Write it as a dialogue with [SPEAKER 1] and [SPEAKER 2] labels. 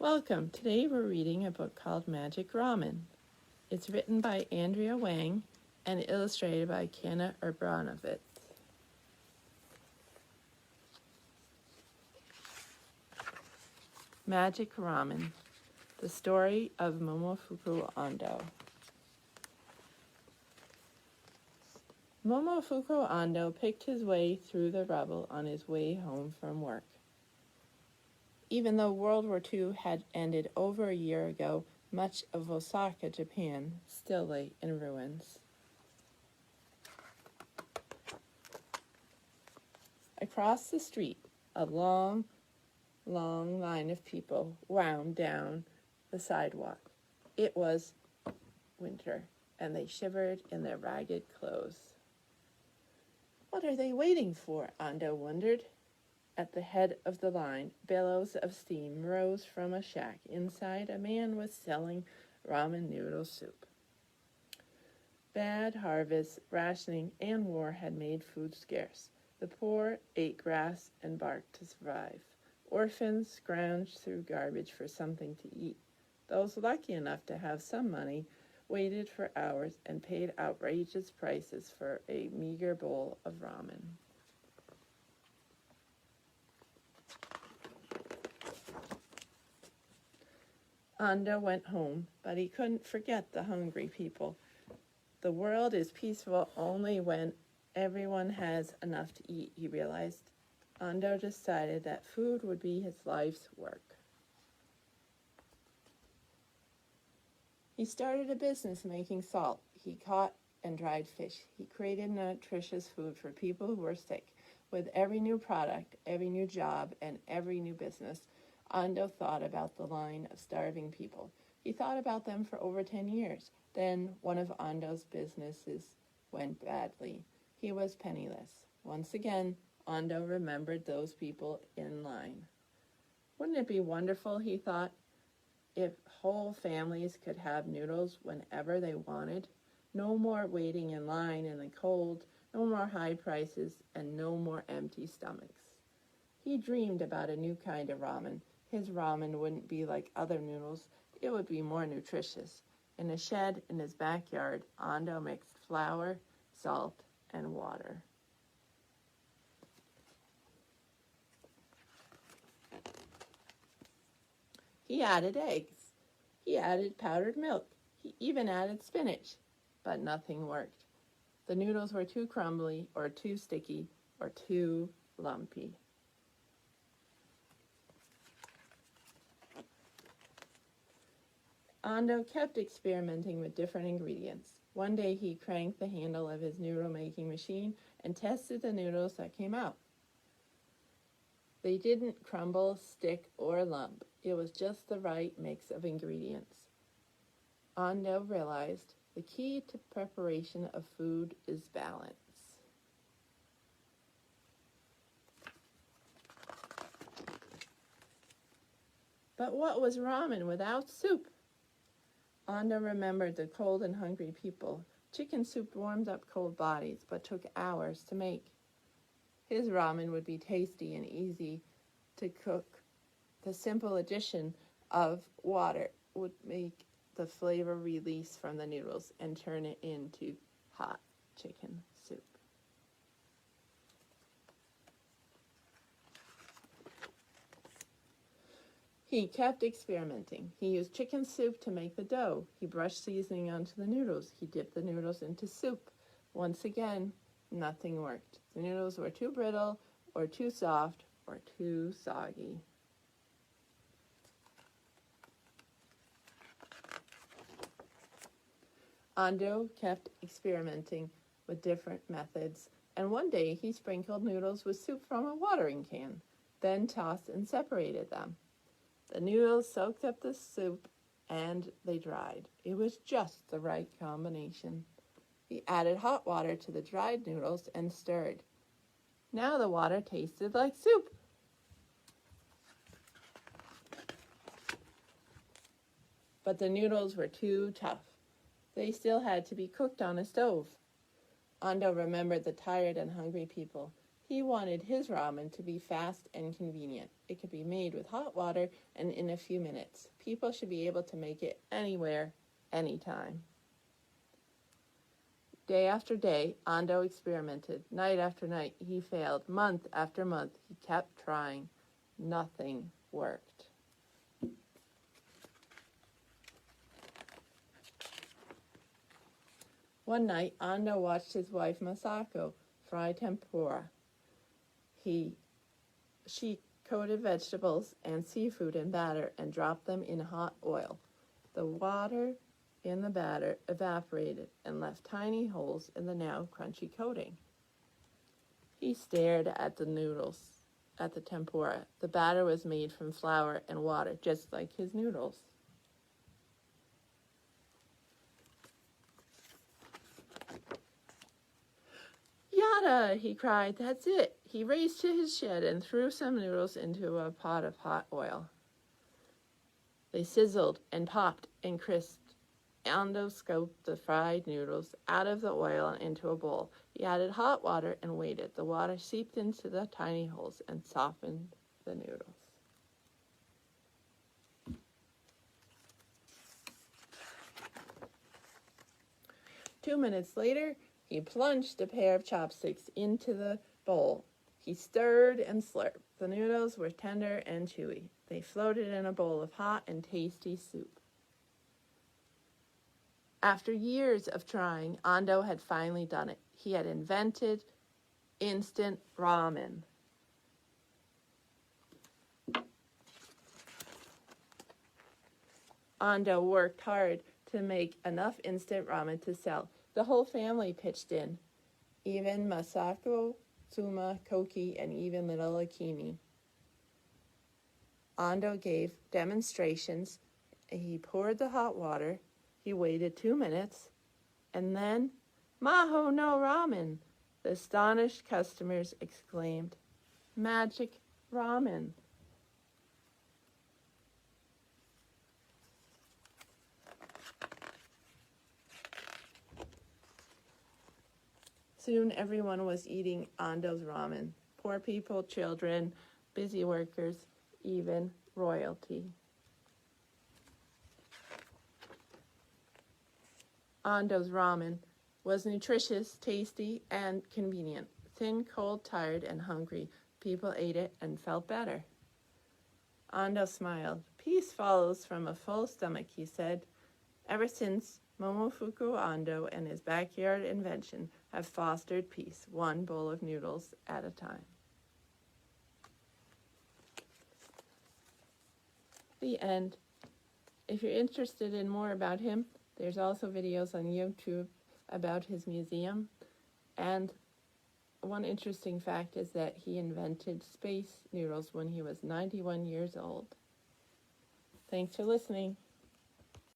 [SPEAKER 1] Welcome. Today we're reading a book called Magic Ramen. It's written by Andrea Wang and illustrated by Kenna Urbanovitz. Magic Ramen, the story of Momofuku Ando. Momofuku Ando picked his way through the rubble on his way home from work. Even though World War II had ended over a year ago, much of Osaka, Japan, still lay in ruins. Across the street, a long line of people wound down the sidewalk. It was winter, and they shivered in their ragged clothes. What are they waiting for? Ando wondered. At the head of the line, billows of steam rose from a shack. Inside, a man was selling ramen noodle soup. Bad harvests, rationing, and war had made food scarce. The poor ate grass and bark to survive. Orphans scrounged through garbage for something to eat. Those lucky enough to have some money waited for hours and paid outrageous prices for a meager bowl of ramen. Ando went home, but he couldn't forget the hungry people. The world is peaceful only when everyone has enough to eat, he realized. Ando decided that food would be his life's work. He started a business making salt. He caught and dried fish. He created nutritious food for people who were sick. With every new product, every new job, and every new business, Ando thought about the line of starving people. He thought about them for over 10 years. Then one of Ando's businesses went badly. He was penniless. Once again, Ando remembered those people in line. Wouldn't it be wonderful, he thought, if whole families could have noodles whenever they wanted? No more waiting in line in the cold, no more high prices, and no more empty stomachs. He dreamed about a new kind of ramen. His ramen wouldn't be like other noodles. It would be more nutritious. In a shed in his backyard, Ando mixed flour, salt, and water. He added eggs. He added powdered milk. He even added spinach. But nothing worked. The noodles were too crumbly, or too sticky, or too lumpy. Ando kept experimenting with different ingredients. One day he cranked the handle of his noodle-making machine and tested the noodles that came out. They didn't crumble, stick, or lump. It was just the right mix of ingredients. Ando realized the key to preparation of food is balance. But what was ramen without soup? Ando remembered the cold and hungry people. Chicken soup warmed up cold bodies, but took hours to make. His ramen would be tasty and easy to cook. The simple addition of water would make the flavor release from the noodles and turn it into hot chicken soup. He kept experimenting. He used chicken soup to make the dough. He brushed seasoning onto the noodles. He dipped the noodles into soup. Once again, nothing worked. The noodles were too brittle, or too soft, or too soggy. Ando kept experimenting with different methods, and one day he sprinkled noodles with soup from a watering can, then tossed and separated them. The noodles soaked up the soup and they dried. It was just the right combination. He added hot water to the dried noodles and stirred. Now the water tasted like soup. But the noodles were too tough. They still had to be cooked on a stove. Ando remembered the tired and hungry people. He wanted his ramen to be fast and convenient. It could be made with hot water and in a few minutes. People should be able to make it anywhere, anytime. Day after day, Ando experimented. Night after night, he failed. Month after month, he kept trying. Nothing worked. One night, Ando watched his wife Masako fry tempura. She coated vegetables and seafood in batter and dropped them in hot oil. The water in the batter evaporated and left tiny holes in the now crunchy coating. He stared at the noodles, at the tempura. The batter was made from flour and water, just like his noodles. Yada! He cried. That's it. He raced to his shed and threw some noodles into a pot of hot oil. They sizzled and popped and crisped. Ando scooped the fried noodles out of the oil and into a bowl. He added hot water and waited. The water seeped into the tiny holes and softened the noodles. Two minutes later, he plunged a pair of chopsticks into the bowl. He stirred and slurped. The noodles were tender and chewy. They floated in a bowl of hot and tasty soup. After years of trying, Ando had finally done it. He had invented instant ramen. Ando worked hard to make enough instant ramen to sell. The whole family pitched in, even Masako, Suma, Koki, and even little Akimi. Ando gave demonstrations. He poured the hot water. He waited 2 minutes, and then, Maho no ramen! The astonished customers exclaimed, Magic ramen! Soon everyone was eating Ando's ramen. Poor people, children, busy workers, even royalty. Ando's ramen was nutritious, tasty, and convenient. Thin, cold, tired, and hungry, people ate it and felt better. Ando smiled. Peace follows from a full stomach, he said. Ever since, Momofuku Ando and his backyard invention have fostered peace, one bowl of noodles at a time. The end. If you're interested in more about him, there's also videos on YouTube about his museum. And one interesting fact is that he invented space noodles when he was 91 years old. Thanks for listening.